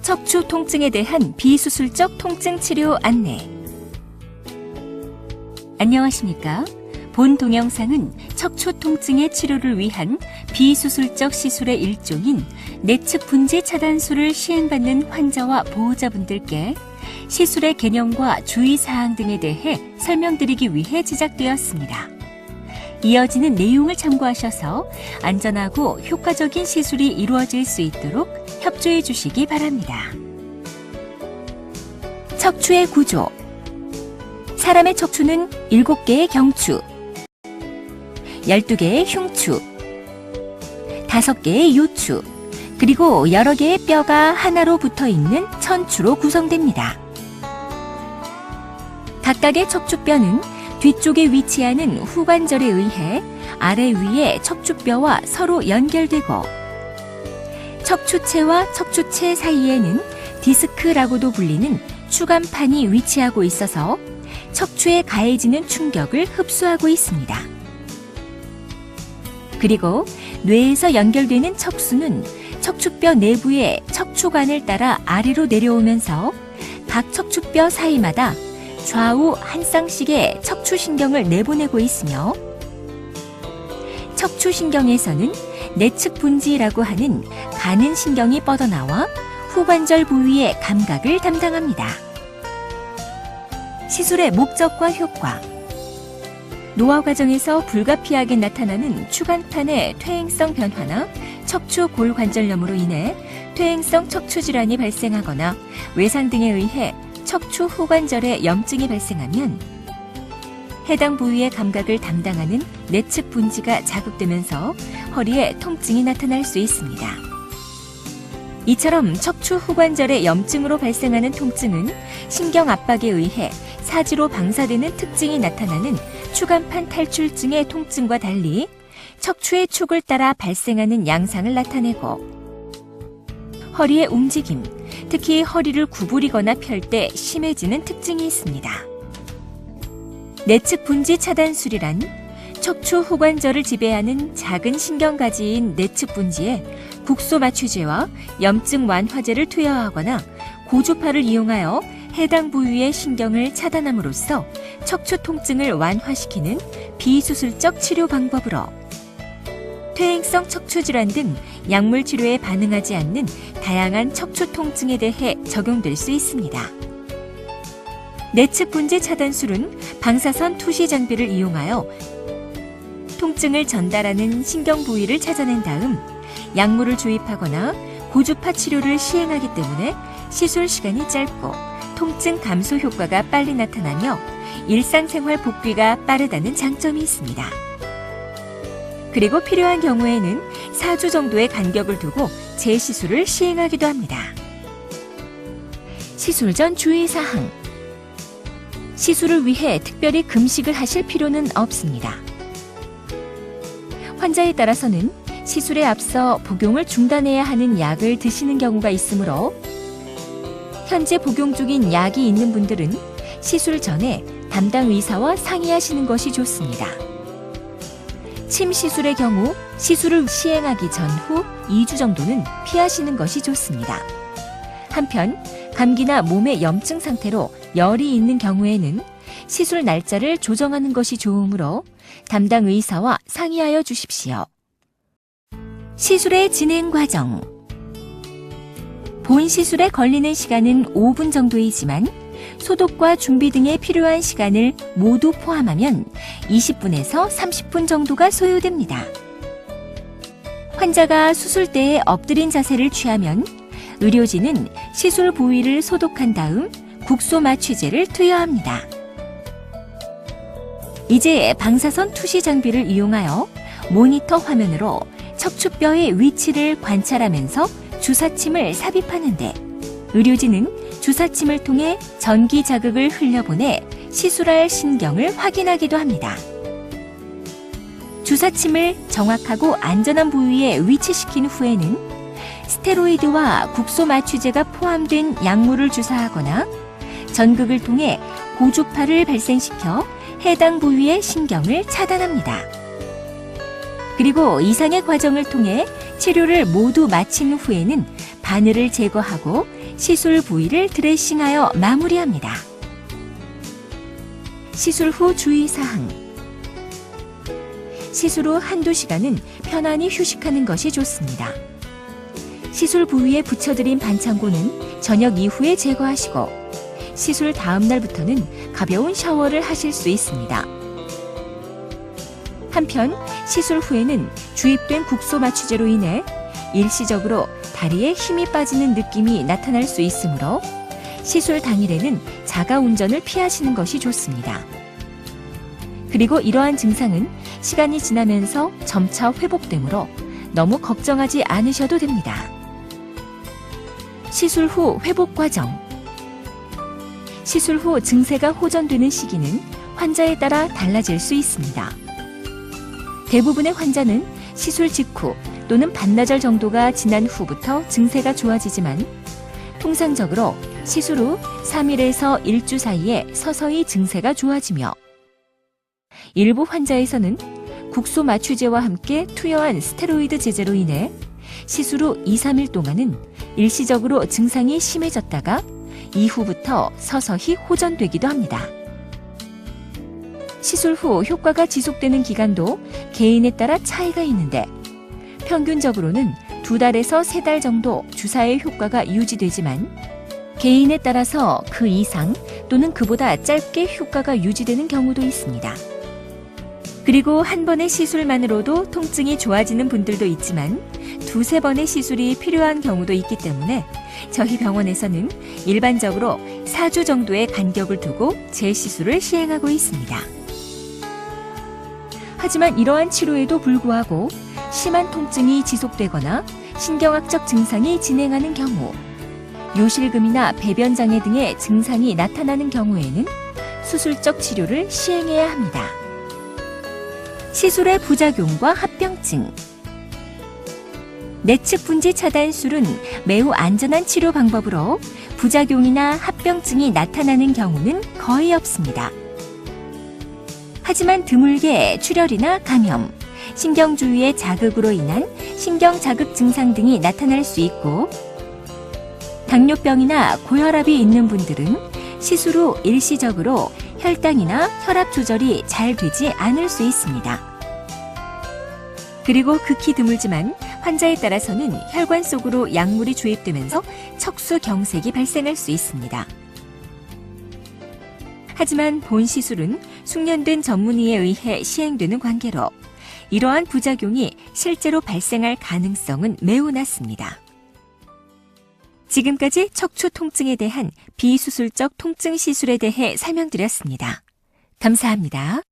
척추 통증에 대한 비수술적 통증 치료 안내. 안녕하십니까? 본 동영상은 척추 통증의 치료를 위한 비수술적 시술의 일종인 내측 분지 차단술을 시행받는 환자와 보호자분들께 시술의 개념과 주의사항 등에 대해 설명드리기 위해 제작되었습니다. 이어지는 내용을 참고하셔서 안전하고 효과적인 시술이 이루어질 수 있도록 협조해 주시기 바랍니다. 척추의 구조. 사람의 척추는 7개의 경추, 12개의 흉추, 5개의 요추, 그리고 여러 개의 뼈가 하나로 붙어있는 천추로 구성됩니다. 각각의 척추뼈는 뒤쪽에 위치하는 후관절에 의해 아래 위의 척추뼈와 서로 연결되고, 척추체와 척추체 사이에는 디스크라고도 불리는 추간판이 위치하고 있어서 척추에 가해지는 충격을 흡수하고 있습니다. 그리고 뇌에서 연결되는 척수는 척추뼈 내부의 척추관을 따라 아래로 내려오면서 각 척추뼈 사이마다 좌우 한 쌍씩의 척추신경을 내보내고 있으며, 척추신경에서는 내측 분지라고 하는 가는 신경이 뻗어나와 후관절 부위의 감각을 담당합니다. 시술의 목적과 효과. 노화 과정에서 불가피하게 나타나는 추간판의 퇴행성 변화나 척추 골관절염으로 인해 퇴행성 척추 질환이 발생하거나 외상 등에 의해 척추 후관절에 염증이 발생하면 해당 부위의 감각을 담당하는 내측 분지가 자극되면서 허리에 통증이 나타날 수 있습니다. 이처럼 척추 후관절의 염증으로 발생하는 통증은 신경 압박에 의해 사지로 방사되는 특징이 나타나는 추간판 탈출증의 통증과 달리 척추의 축을 따라 발생하는 양상을 나타내고, 허리의 움직임, 특히 허리를 구부리거나 펼 때 심해지는 특징이 있습니다. 내측 분지 차단술이란 척추 후관절을 지배하는 작은 신경가지인 내측 분지에 국소 마취제와 염증 완화제를 투여하거나 고주파를 이용하여 해당 부위의 신경을 차단함으로써 척추 통증을 완화시키는 비수술적 치료 방법으로 퇴행성 척추 질환 등 약물 치료에 반응하지 않는 다양한 척추 통증에 대해 적용될 수 있습니다. 내측 분지 차단술은 방사선 투시 장비를 이용하여 통증을 전달하는 신경 부위를 찾아낸 다음 약물을 주입하거나 고주파 치료를 시행하기 때문에 시술 시간이 짧고 통증 감소 효과가 빨리 나타나며 일상생활 복귀가 빠르다는 장점이 있습니다. 그리고 필요한 경우에는 4주 정도의 간격을 두고 재시술을 시행하기도 합니다. 시술 전 주의사항. 시술을 위해 특별히 금식을 하실 필요는 없습니다. 환자에 따라서는 시술에 앞서 복용을 중단해야 하는 약을 드시는 경우가 있으므로 현재 복용 중인 약이 있는 분들은 시술 전에 담당 의사와 상의하시는 것이 좋습니다. 침 시술의 경우 시술을 시행하기 전후 2주 정도는 피하시는 것이 좋습니다. 한편 감기나 몸의 염증 상태로 열이 있는 경우에는 시술 날짜를 조정하는 것이 좋으므로 담당 의사와 상의하여 주십시오. 시술의 진행 과정. 본 시술에 걸리는 시간은 5분 정도이지만 소독과 준비 등에 필요한 시간을 모두 포함하면 20분에서 30분 정도가 소요됩니다. 환자가 수술대에 엎드린 자세를 취하면 의료진은 시술 부위를 소독한 다음 국소 마취제를 투여합니다. 이제 방사선 투시 장비를 이용하여 모니터 화면으로 척추뼈의 위치를 관찰하면서 주사침을 삽입하는데, 의료진은 주사침을 통해 전기 자극을 흘려보내 시술할 신경을 확인하기도 합니다. 주사침을 정확하고 안전한 부위에 위치시킨 후에는 스테로이드와 국소 마취제가 포함된 약물을 주사하거나 전극을 통해 고주파를 발생시켜 해당 부위의 신경을 차단합니다. 그리고 이상의 과정을 통해 치료를 모두 마친 후에는 바늘을 제거하고 시술 부위를 드레싱하여 마무리합니다. 시술 후 주의사항. 시술 후 한두 시간은 편안히 휴식하는 것이 좋습니다. 시술 부위에 붙여드린 반창고는 저녁 이후에 제거하시고 시술 다음 날부터는 가벼운 샤워를 하실 수 있습니다. 한편 시술 후에는 주입된 국소 마취제로 인해 일시적으로 다리에 힘이 빠지는 느낌이 나타날 수 있으므로 시술 당일에는 자가 운전을 피하시는 것이 좋습니다. 그리고 이러한 증상은 시간이 지나면서 점차 회복되므로 너무 걱정하지 않으셔도 됩니다. 시술 후 회복 과정. 시술 후 증세가 호전되는 시기는 환자에 따라 달라질 수 있습니다. 대부분의 환자는 시술 직후 또는 반나절 정도가 지난 후부터 증세가 좋아지지만 통상적으로 시술 후 3일에서 1주 사이에 서서히 증세가 좋아지며 일부 환자에서는 국소 마취제와 함께 투여한 스테로이드 제제로 인해 시술 후 2, 3일 동안은 일시적으로 증상이 심해졌다가 이후부터 서서히 호전되기도 합니다. 시술 후 효과가 지속되는 기간도 개인에 따라 차이가 있는데 평균적으로는 2달에서 3달 정도 주사의 효과가 유지되지만 개인에 따라서 그 이상 또는 그보다 짧게 효과가 유지되는 경우도 있습니다. 그리고 한 번의 시술만으로도 통증이 좋아지는 분들도 있지만 2, 3번의 시술이 필요한 경우도 있기 때문에 저희 병원에서는 일반적으로 4주 정도의 간격을 두고 재시술을 시행하고 있습니다. 하지만 이러한 치료에도 불구하고 심한 통증이 지속되거나 신경학적 증상이 진행하는 경우, 요실금이나 배변장애 등의 증상이 나타나는 경우에는 수술적 치료를 시행해야 합니다. 시술의 부작용과 합병증. 내측 분지 차단술은 매우 안전한 치료 방법으로 부작용이나 합병증이 나타나는 경우는 거의 없습니다. 하지만 드물게 출혈이나 감염, 신경주위의 자극으로 인한 신경자극 증상 등이 나타날 수 있고 당뇨병이나 고혈압이 있는 분들은 시술 후 일시적으로 혈당이나 혈압 조절이 잘 되지 않을 수 있습니다. 그리고 극히 드물지만 환자에 따라서는 혈관 속으로 약물이 주입되면서 척수경색이 발생할 수 있습니다. 하지만 본 시술은 숙련된 전문의에 의해 시행되는 관계로 이러한 부작용이 실제로 발생할 가능성은 매우 낮습니다. 지금까지 척추 통증에 대한 비수술적 통증 시술에 대해 설명드렸습니다. 감사합니다.